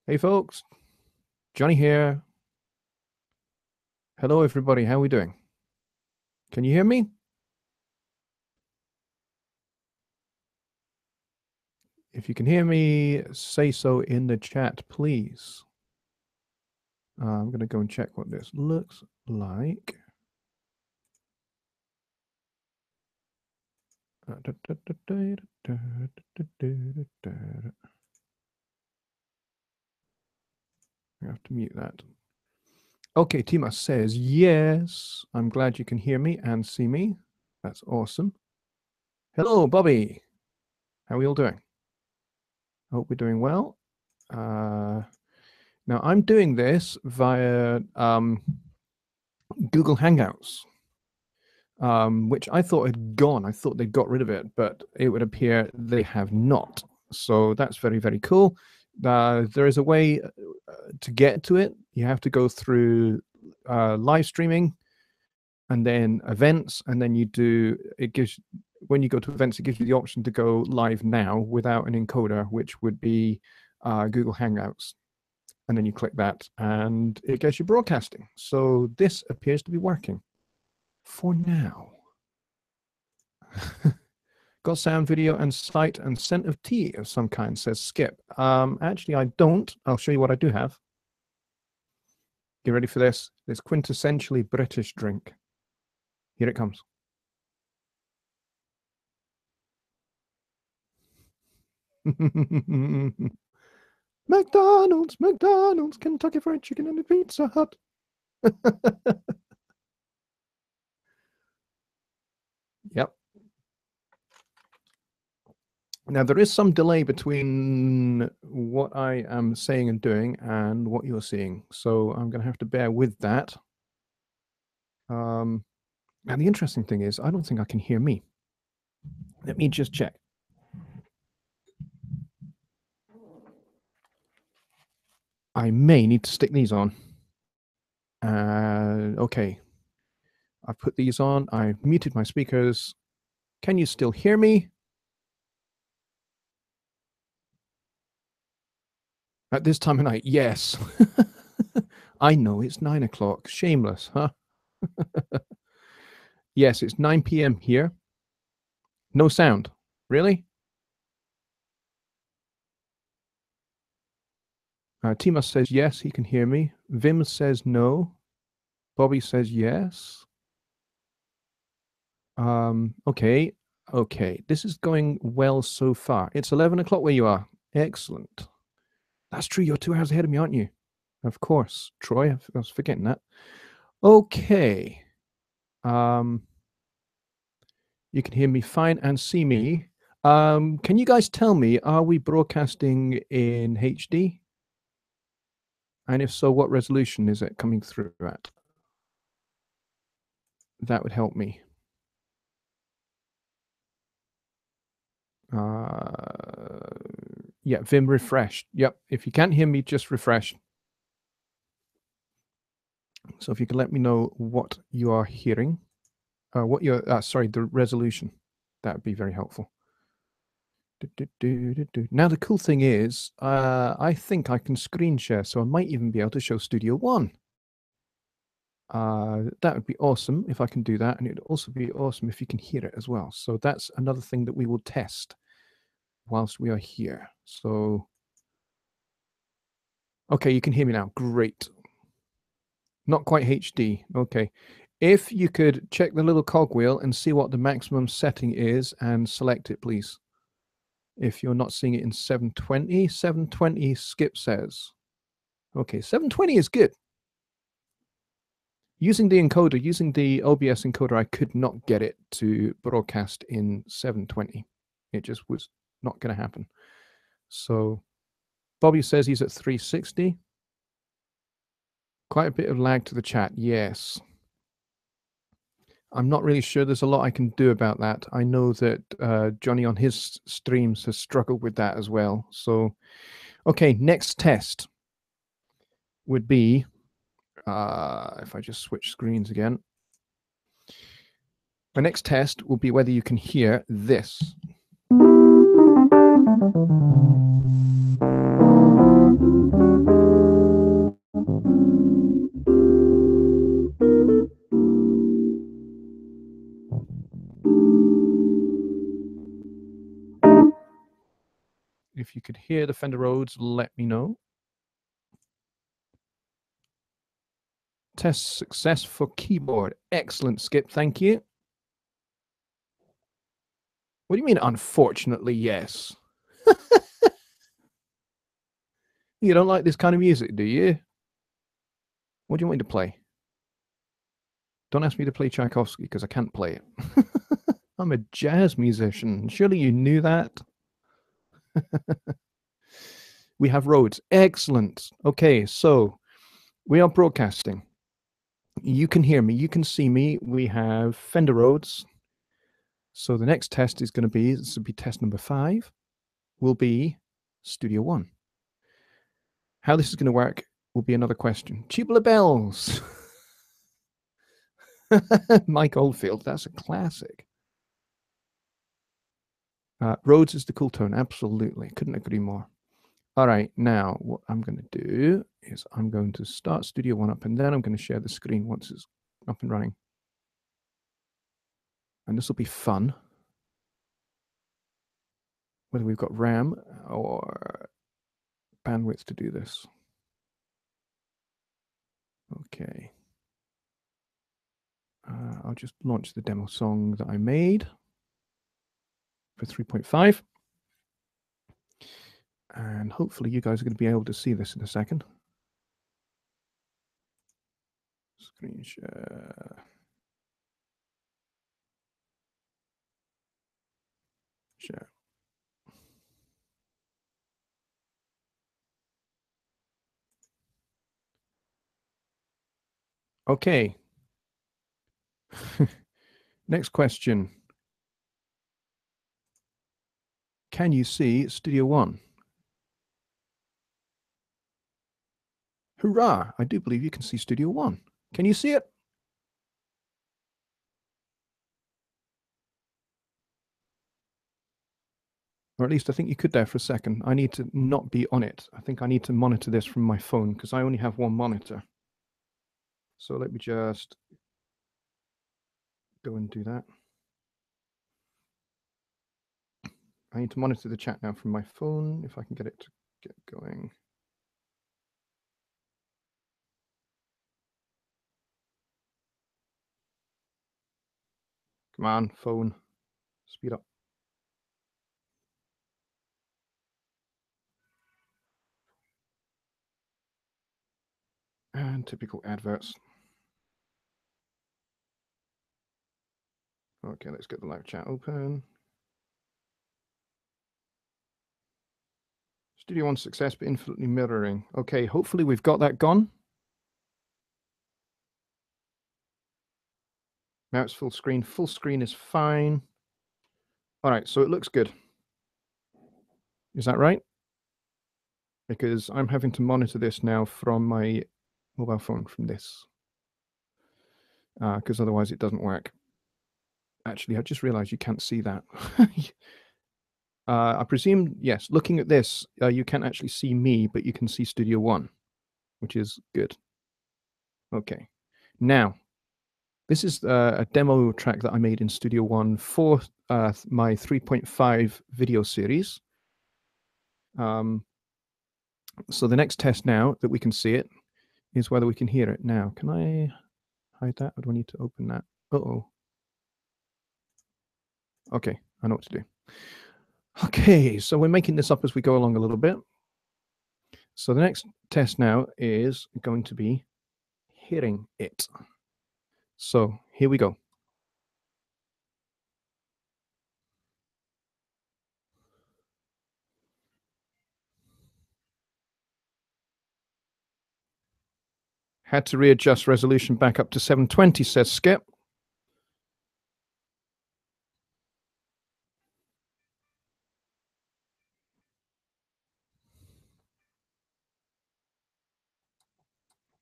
Hey folks, Johnny here. Hello everybody, how are we doing? Can you hear me? If you can hear me, say so in the chat, please. I'm going to go and check what this looks like. I have to mute that. Okay, Tima says, yes, I'm glad you can hear me and see me. That's awesome. Hello, Bobby. How are we all doing? Hope we're doing well. Now, I'm doing this via Google Hangouts, which I thought had gone. I thought they'd got rid of it, but it would appear they have not. So that's very, very cool. There is a way to get to it. You have to go through live streaming and then events, and then you do, it gives, when you go to events, it gives you the option to go live now without an encoder, which would be Google Hangouts. And then you click that and it gets you broadcasting. So this appears to be working for now. Got sound, video, and sight and scent of tea of some kind, says Skip. Actually, I don't. I'll show you what I do have. Get ready for this. This quintessentially British drink. Here it comes. McDonald's, Kentucky Fried Chicken and a Pizza Hut. Yep. Now, there is some delay between what I am saying and doing and what you're seeing. So I'm going to have to bear with that. And the interesting thing is, I don't think I can hear me. Let me just check. I may need to stick these on. Okay. I've put these on. I've muted my speakers. Can you still hear me? At this time of night, yes. I know, it's 9 o'clock. Shameless, huh? Yes, it's 9 p.m. here. No sound. Really? Tima says yes, he can hear me. Vim says no. Bobby says yes. Okay. This is going well so far. It's 11 o'clock where you are. Excellent. That's true. You're 2 hours ahead of me, aren't you? Of course, Troy. I was forgetting that. Okay. You can hear me fine and see me. Can you guys tell me, are we broadcasting in HD? And if so, what resolution is it coming through at? That would help me. Yeah, Vim refreshed. Yep. If you can't hear me, just refresh. So if you can let me know what you are hearing, what you're, sorry, the resolution, that would be very helpful. Now, the cool thing is, I think I can screen share, so I might even be able to show Studio One. That would be awesome if I can do that. And it would also be awesome if you can hear it as well. So that's another thing that we will test whilst we are here. So, okay, you can hear me now. Great. Not quite HD. Okay. If you could check the little cogwheel and see what the maximum setting is and select it, please. If you're not seeing it in 720, 720 Skip says. Okay, 720 is good. Using the encoder, using the OBS encoder, I could not get it to broadcast in 720. It just was not going to happen. So Bobby says he's at 360. Quite a bit of lag to the chat, yes. I'm not really sure there's a lot I can do about that. I know that Johnny on his streams has struggled with that as well. So, okay, next test would be, if I just switch screens again. The next test will be whether you can hear this. If you could hear the Fender Rhodes, let me know. Test success for keyboard. Excellent, Skip. Thank you. What do you mean, unfortunately, yes? You don't like this kind of music, do you? What do you want me to play? Don't ask me to play Tchaikovsky because I can't play it. I'm a jazz musician. Surely you knew that. We have Rhodes. Excellent. Okay, so we are broadcasting. You can hear me. You can see me. We have Fender Rhodes. So the next test is going to be, this will be test number 5, will be Studio One. How this is going to work will be another question. Tubular Bells. Mike Oldfield, that's a classic. Rhodes is the cool tone. Absolutely. Couldn't agree more. All right, now what I'm going to do is I'm going to start Studio One up, and then I'm going to share the screen once it's up and running. And this will be fun. Whether we've got RAM or bandwidth to do this. Okay. I'll just launch the demo song that I made for 3.5. And hopefully you guys are going to be able to see this in a second. Screen share. Share. Okay. Next question. Can you see Studio One? Hurrah! I do believe you can see Studio One. Can you see it? Or at least I think you could there for a second. I need to not be on it. I think I need to monitor this from my phone because I only have one monitor. So let me just go and do that. I need to monitor the chat now from my phone if I can get it to get going. Come on, phone. Speed up. And typical adverts. Okay, let's get the live chat open. Studio One success, but infinitely mirroring. Okay, hopefully we've got that gone. Now it's full screen. Full screen is fine. All right, so it looks good. Is that right? Because I'm having to monitor this now from my mobile phone from this. Because otherwise it doesn't work. Actually, I just realized you can't see that. I presume, yes, looking at this, you can't actually see me, but you can see Studio One, which is good. Okay. Now, this is a demo track that I made in Studio One for my 3.5 video series. So the next test now that we can see it is whether we can hear it. Now, can I hide that, or do I need to open that? Uh-oh. Okay, I know what to do. Okay, so we're making this up as we go along a little bit. So the next test now is going to be hearing it. So here we go. Had to readjust resolution back up to 720, says Skip.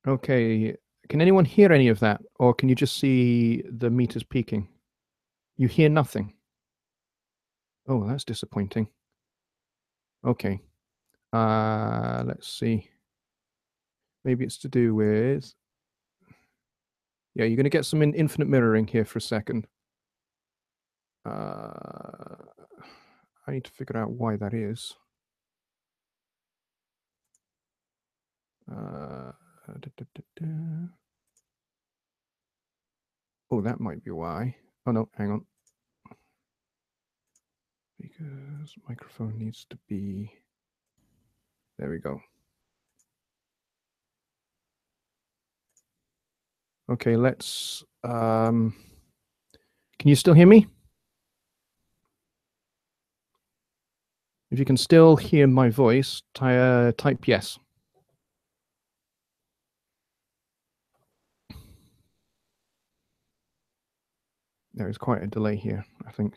Okay, can anyone hear any of that? Or can you just see the meters peaking? You hear nothing. Oh, that's disappointing. Okay. Let's see. Maybe it's to do with... Yeah, you're going to get some infinite mirroring here for a second. I need to figure out why that is. Oh, that might be why. Oh no, hang on. Because microphone needs to be. There we go. Okay, let's. Can you still hear me? If you can still hear my voice, type yes. There is quite a delay here, I think.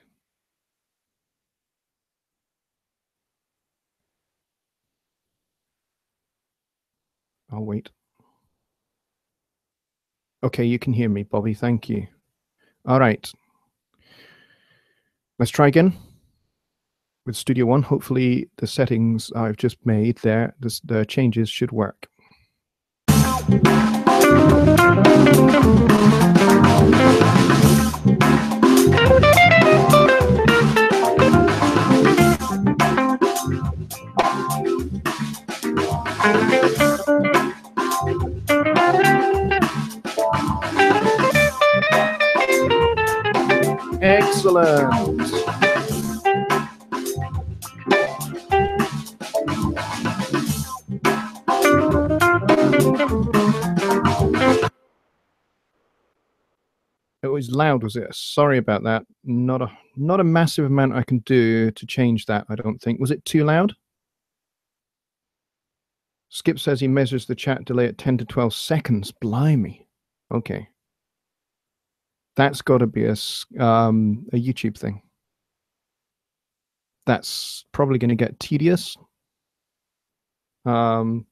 I'll wait. Okay, you can hear me, Bobby. Thank you. All right. Let's try again with Studio One. Hopefully the settings I've just made there, the changes should work. Excellent. It was loud, was it? Sorry about that. Not a massive amount I can do to change that, I don't think. Was it too loud? Skip says he measures the chat delay at 10 to 12 seconds. Blimey. Okay. That's got to be a YouTube thing. That's probably going to get tedious. Going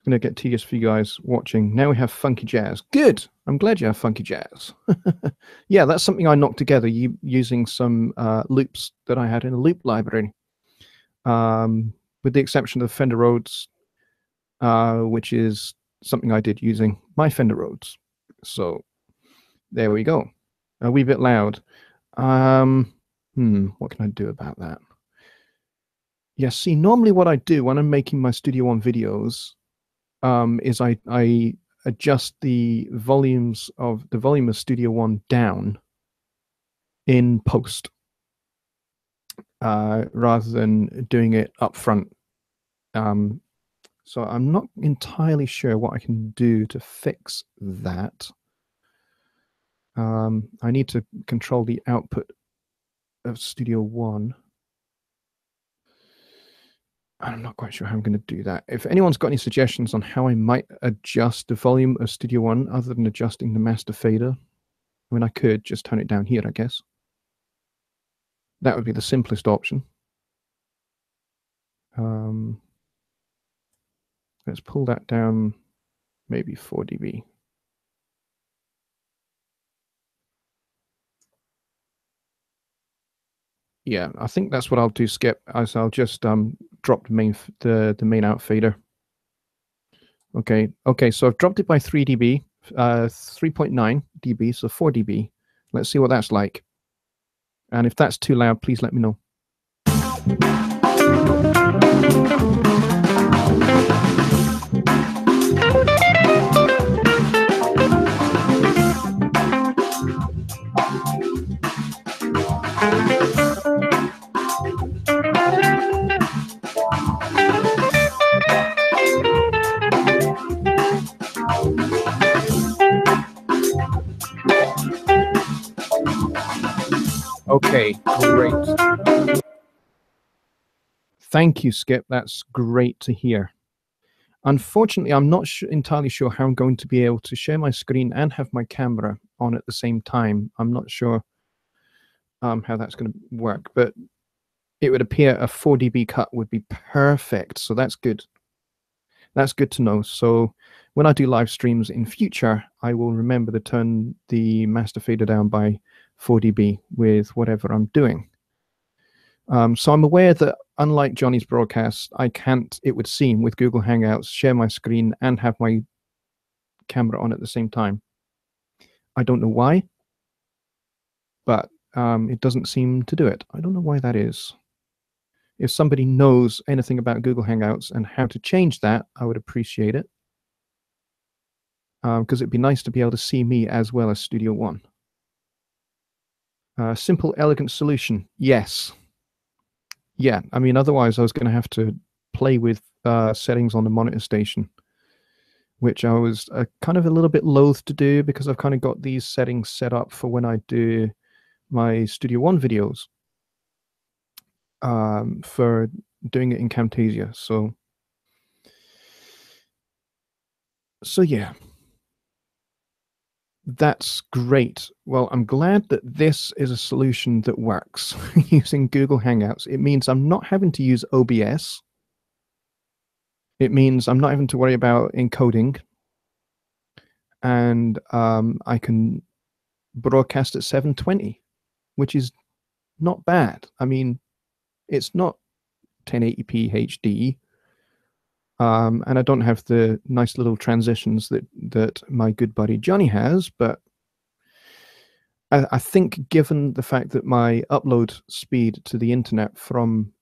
to get tedious for you guys watching. Now we have funky jazz. Good. I'm glad you have funky jazz. Yeah, that's something I knocked together using some loops that I had in a loop library. With the exception of Fender Rhodes, which is something I did using my Fender Rhodes. So there we go. A wee bit loud. What can I do about that? Yeah, see, normally what I do when I'm making my Studio One videos is I adjust the volume of Studio One down in post rather than doing it up front. So I'm not entirely sure what I can do to fix that. I need to control the output of Studio One. I'm not quite sure how I'm going to do that. If anyone's got any suggestions on how I might adjust the volume of Studio One other than adjusting the master fader, I mean, I could just turn it down here, I guess. That would be the simplest option. Let's pull that down, maybe 4 dB. Yeah, I think that's what I'll do, Skip, as I'll just drop the main out fader. Okay, so I've dropped it by 3 dB, 3.9 dB, so 4 dB. Let's see what that's like. And if that's too loud, please let me know. Okay, great. Thank you, Skip. That's great to hear. Unfortunately, I'm not entirely sure how I'm going to be able to share my screen and have my camera on at the same time. I'm not sure how that's going to work, but it would appear a 4 dB cut would be perfect. So that's good. That's good to know. So when I do live streams in future, I will remember to turn the master fader down by 4 dB with whatever I'm doing. So I'm aware that unlike Johnny's broadcast, I can't, it would seem, with Google Hangouts, share my screen and have my camera on at the same time. I don't know why, but it doesn't seem to do it. I don't know why that is. If somebody knows anything about Google Hangouts and how to change that, I would appreciate it. Because it'd be nice to be able to see me as well as Studio One. Simple, elegant solution. Yes. Yeah, I mean, otherwise I was going to have to play with settings on the monitor station, which I was kind of a little bit loath to do because I've kind of got these settings set up for when I do my Studio One videos for doing it in Camtasia. So yeah, that's great. Well, I'm glad that this is a solution that works using Google Hangouts. It means I'm not having to use OBS. It means I'm not having to worry about encoding. And I can broadcast at 720, which is not bad. I mean, it's not 1080p HD. And I don't have the nice little transitions that my good buddy Johnny has, but I think given the fact that my upload speed to the internet from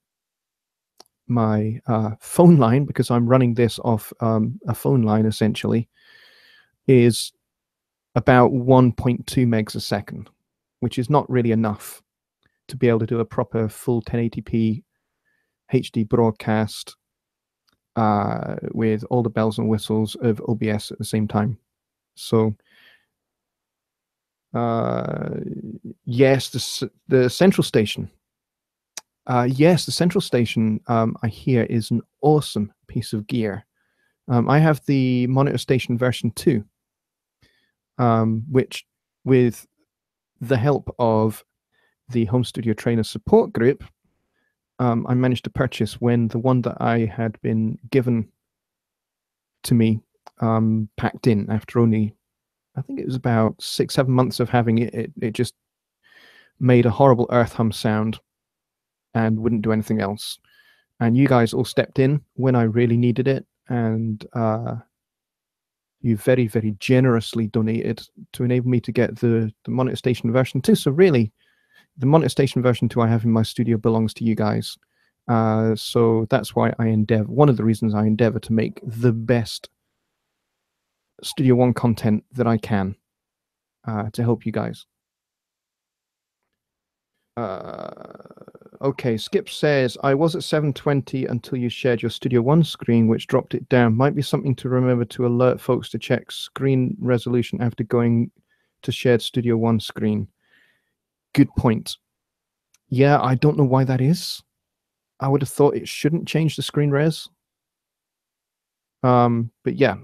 my phone line, because I'm running this off a phone line essentially, is about 1.2 megs a second, which is not really enough to be able to do a proper full 1080p HD broadcast with all the bells and whistles of OBS at the same time. So yes, the central station. Yes, the central station I hear is an awesome piece of gear. I have the Monitor Station version 2, which, with the help of the Home Studio Trainer support group, I managed to purchase when the one that I had been given to me packed in after only, I think it was about 6-7 months of having it. It just made a horrible earth hum sound and wouldn't do anything else. And you guys all stepped in when I really needed it, and you very, very generously donated to enable me to get the Monitor Station version 2. So really, the Monitor Station version 2 I have in my studio belongs to you guys. So that's why one of the reasons I endeavor to make the best Studio One content that I can to help you guys. Okay, Skip says, I was at 720 until you shared your Studio One screen, which dropped it down. Might be something to remember to alert folks to check screen resolution after going to shared Studio One screen. Good point. Yeah, I don't know why that is. I would have thought it shouldn't change the screen res. But yeah,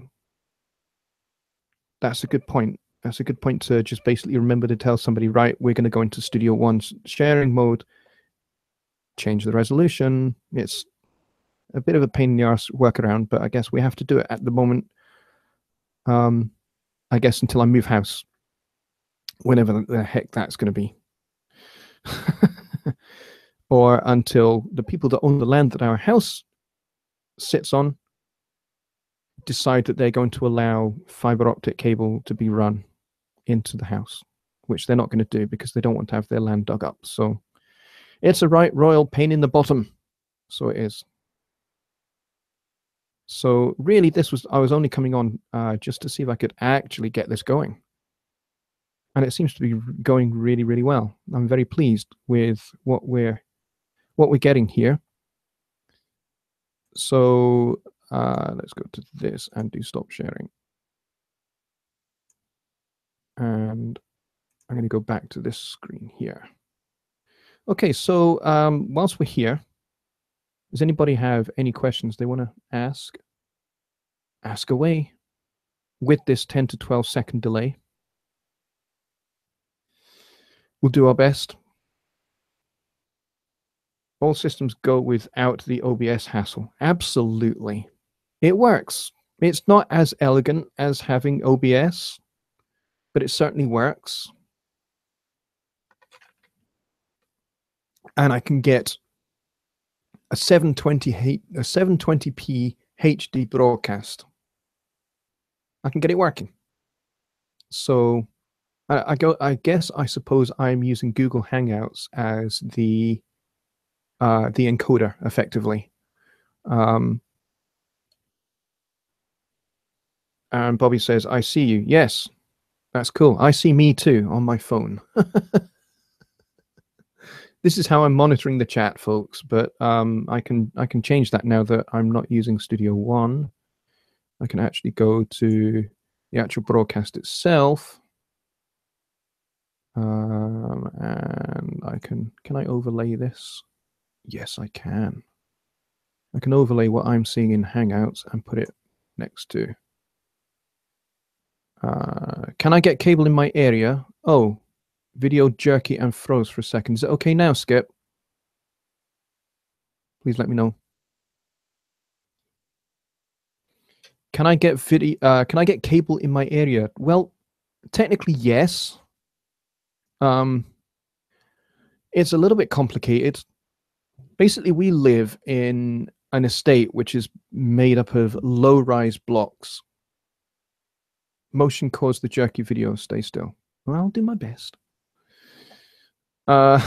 that's a good point. That's a good point to just basically remember to tell somebody, right, we're going to go into Studio One's sharing mode, change the resolution. It's a bit of a pain in the arse workaround, but I guess we have to do it at the moment. I guess until I move house, whenever the heck that's going to be. Or until the people that own the land that our house sits on decide that they're going to allow fiber optic cable to be run into the house, which they're not going to do because they don't want to have their land dug up. So it's a right royal pain in the bottom. So it is. So really, I was only coming on just to see if I could actually get this going. And it seems to be going really, really well. I'm very pleased with what we're getting here. So let's go to this and do stop sharing. And I'm going to go back to this screen here. Okay, so whilst we're here, does anybody have any questions they want to ask? Ask away with this 10 to 12 second delay. We'll do our best. All systems go without the OBS hassle. Absolutely. It works. It's not as elegant as having OBS, but it certainly works. And I can get a 720p HD broadcast. I can get it working. So I suppose I'm using Google Hangouts as the the encoder effectively. And Bobby says, I see you. Yes, that's cool. I see me too on my phone. This is how I'm monitoring the chat, folks, but I can change that now that I'm not using Studio One. I can actually go to the actual broadcast itself. And I can I overlay this? Yes, I can. I can overlay what I'm seeing in Hangouts and put it next to. Can I get cable in my area? Oh, video jerky and froze for a second. Is it okay now, Skip? Please let me know. Can I get can I get cable in my area? Well, technically yes. It's a little bit complicated. Basically, we live in an estate which is made up of low-rise blocks. Motion caused the jerky video. Stay still. Well, I'll do my best. So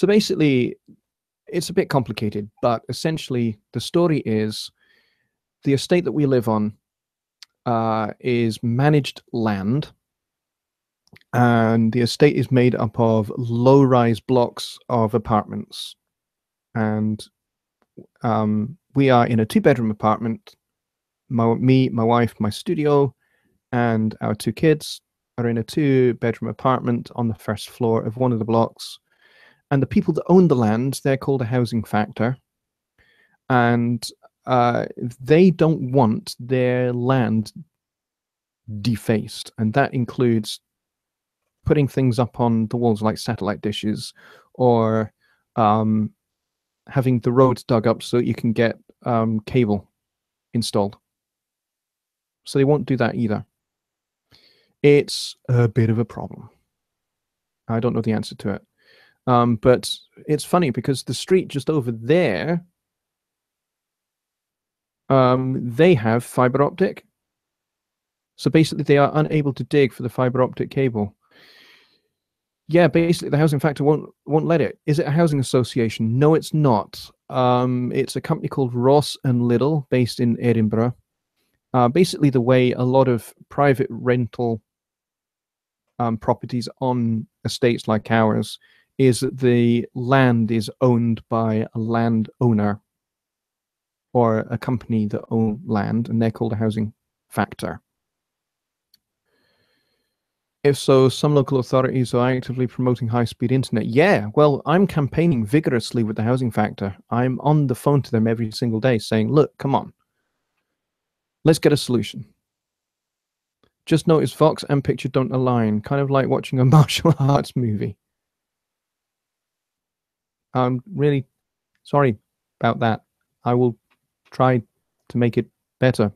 basically, it's a bit complicated, but essentially the story is the estate that we live on is managed land, and the estate is made up of low-rise blocks of apartments. And we are in a 2-bedroom apartment. Me, my wife, my studio, and our 2 kids are in a 2-bedroom apartment on the first floor of one of the blocks. And the people that own the land, they're called a housing factor. And they don't want their land defaced. And that includes putting things up on the walls like satellite dishes, or having the roads dug up so you can get cable installed. So they won't do that either. It's a bit of a problem. I don't know the answer to it. But it's funny because the street just over there, they have fiber optic. So basically they are unable to dig for the fiber optic cable. Yeah, basically the housing factor won't let it. Is it a housing association? No, it's not. It's a company called Ross and Little based in Edinburgh. Basically the way a lot of private rental properties on estates like ours is that the land is owned by a landowner or a company that own land, and they're called a housing factor. If so, some local authorities are actively promoting high-speed internet. Yeah, well, I'm campaigning vigorously with the housing factor. I'm on the phone to them every single day saying, look, come on, let's get a solution. Just notice Vox and picture don't align, kind of like watching a martial arts movie. I'm really sorry about that. I will try to make it better.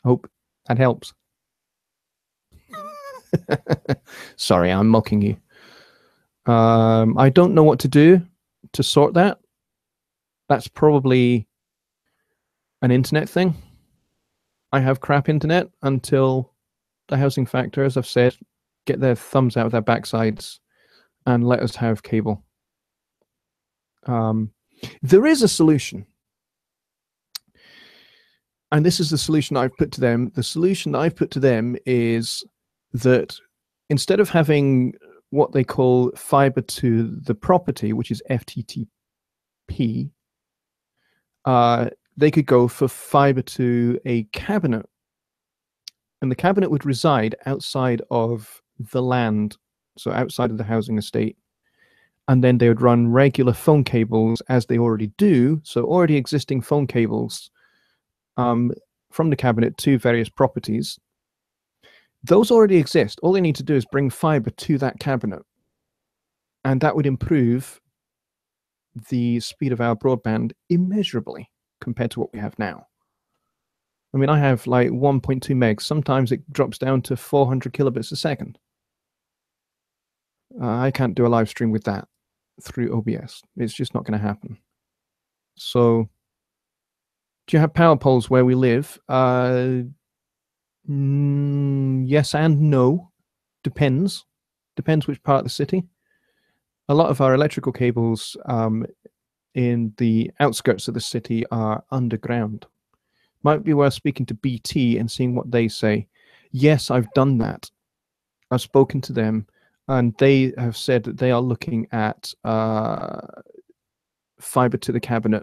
Hope that helps. Sorry, I'm mocking you. I don't know what to do to sort that. That's probably an internet thing. I have crap internet until the housing factor, as I've said, get their thumbs out of their backsides and let us have cable. There is a solution. And this is the solution I've put to them. The solution that I've put to them is that instead of having what they call fiber to the property, which is FTTP, they could go for fiber to a cabinet. And the cabinet would reside outside of the land, so outside of the housing estate. And then they would run regular phone cables, as they already do, so already existing phone cables from the cabinet to various properties. Those already exist. All they need to do is bring fiber to that cabinet. And that would improve the speed of our broadband immeasurably compared to what we have now. I mean, I have like 1.2 megs. Sometimes it drops down to 400 kilobits a second. I can't do a live stream with that through OBS. It's just not going to happen. So, do you have power poles where we live? Yes and no. Depends. Depends which part of the city. a lot of our electrical cables in the outskirts of the city are underground. Might be worth speaking to BT and seeing what they say. Yes, I've done that. I've spoken to them, and they have said that they are looking at fiber to the cabinet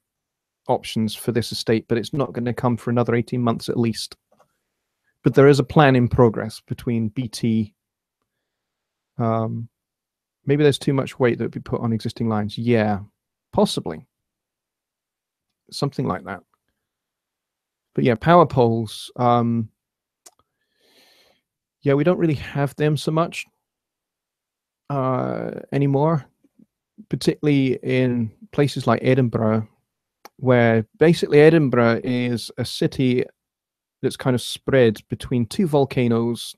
options for this estate, but it's not going to come for another 18 months at least. But there is a plan in progress between BT. Maybe there's too much weight that would be put on existing lines. Yeah, possibly. Something like that. But yeah, power poles. Yeah, we don't really have them so much anymore, particularly in places like Edinburgh, where basically Edinburgh is a city that's kind of spread between three volcanoes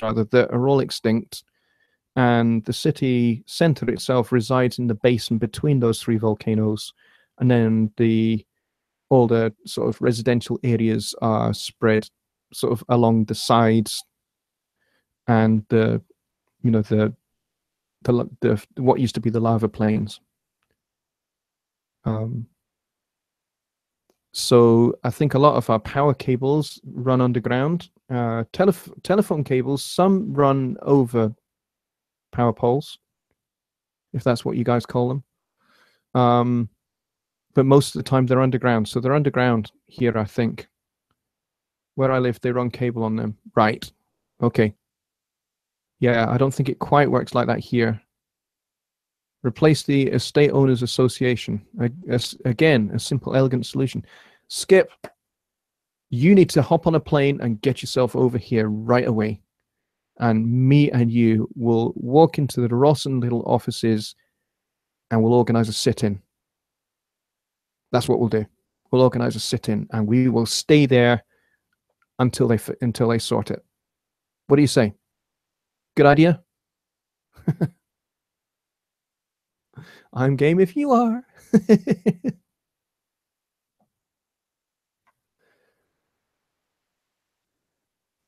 rather, that are all extinct, and the city center itself resides in the basin between those three volcanoes, and then all the sort of residential areas are spread sort of along the sides, and the what used to be the lava plains. So I think a lot of our power cables run underground. Telephone cables, some run over power poles, if that's what you guys call them. But most of the time they're underground. So they're underground here, I think. Where I live, they run cable on them. Right. Okay. Yeah, I don't think it quite works like that here. Replace the Estate Owners Association. Again, a simple, elegant solution. Skip, you need to hop on a plane and get yourself over here right away. And me and you will walk into the Ross and Little offices and we'll organize a sit-in. That's what we'll do. We'll organize a sit-in and we will stay there until they sort it. What do you say? Good idea? I'm game if you are.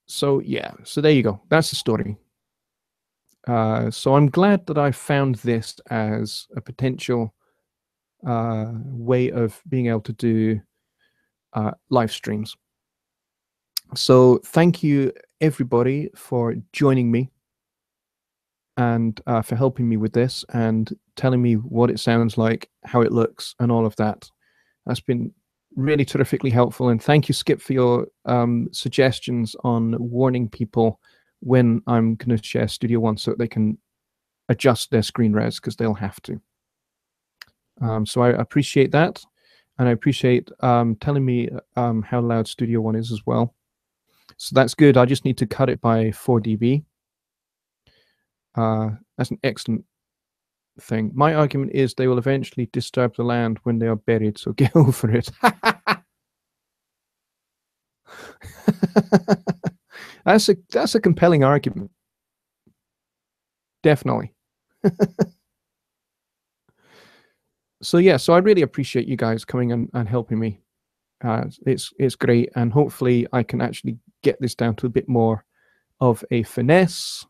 So yeah, so there you go. That's the story. So I'm glad that I found this as a potential way of being able to do live streams. So thank you everybody for joining me and for helping me with this and telling me what it sounds like, how it looks, and all of that. That's been really terrifically helpful. And thank you, Skip, for your suggestions on warning people when I'm going to share Studio One so that they can adjust their screen res, because they'll have to. So I appreciate that. And I appreciate telling me how loud Studio One is as well. So that's good. I just need to cut it by 4 dB. That's an excellent thing. My argument is they will eventually disturb the land when they are buried, so get over it. That's a compelling argument. Definitely. So yeah, so I really appreciate you guys coming and helping me. It's great, and hopefully I can actually get this down to a bit more of a finesse, a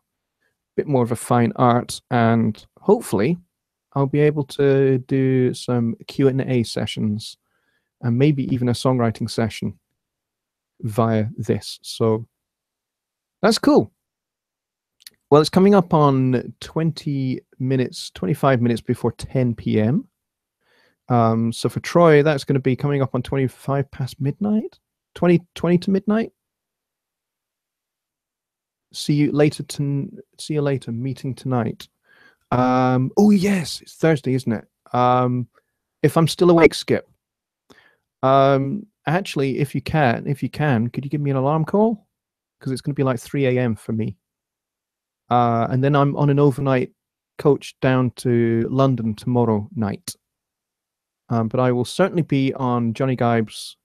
bit more of a fine art, and hopefully I'll be able to do some Q&A sessions and maybe even a songwriting session via this. So that's cool. Well, it's coming up on 25 minutes before 10 p.m. So for Troy, that's going to be coming up on 25 past midnight, 20 to midnight. See you later. Meeting tonight. Oh yes, it's Thursday, isn't it? If I'm still awake, Skip. Actually, if you can, could you give me an alarm call? Because it's going to be like 3 a.m. for me. And then I'm on an overnight coach down to London tomorrow night. But I will certainly be on Johnny Gibe's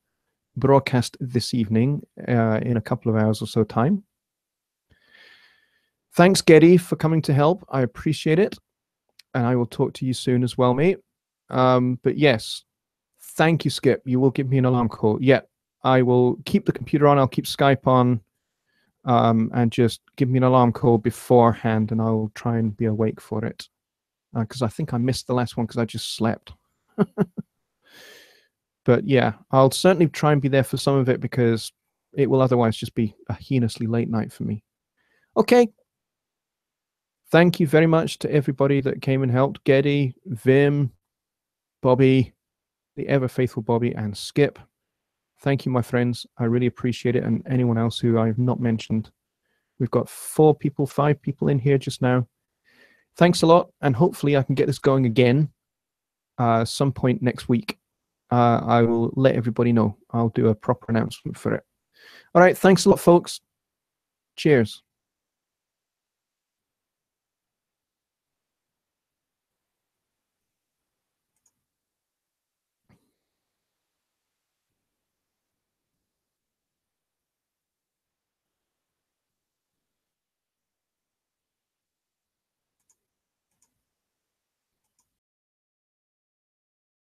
broadcast this evening in a couple of hours or so time. Thanks, Geddy, for coming to help. I appreciate it. And I will talk to you soon as well, mate. But yes, thank you, Skip. You will give me an alarm call. Yeah, I will keep the computer on. I'll keep Skype on. And just give me an alarm call beforehand, and I'll try and be awake for it. because I think I missed the last one because I just slept. But yeah, I'll certainly try and be there for some of it because it will otherwise just be a heinously late night for me. Okay. Thank you very much to everybody that came and helped. Geddy, Vim, Bobby, the ever faithful Bobby, and Skip. Thank you, my friends. I really appreciate it. And anyone else who I've not mentioned. We've got 5 people in here just now. Thanks a lot. And hopefully I can get this going again some point next week. I will let everybody know. I'll do a proper announcement for it. All right. Thanks a lot, folks. Cheers.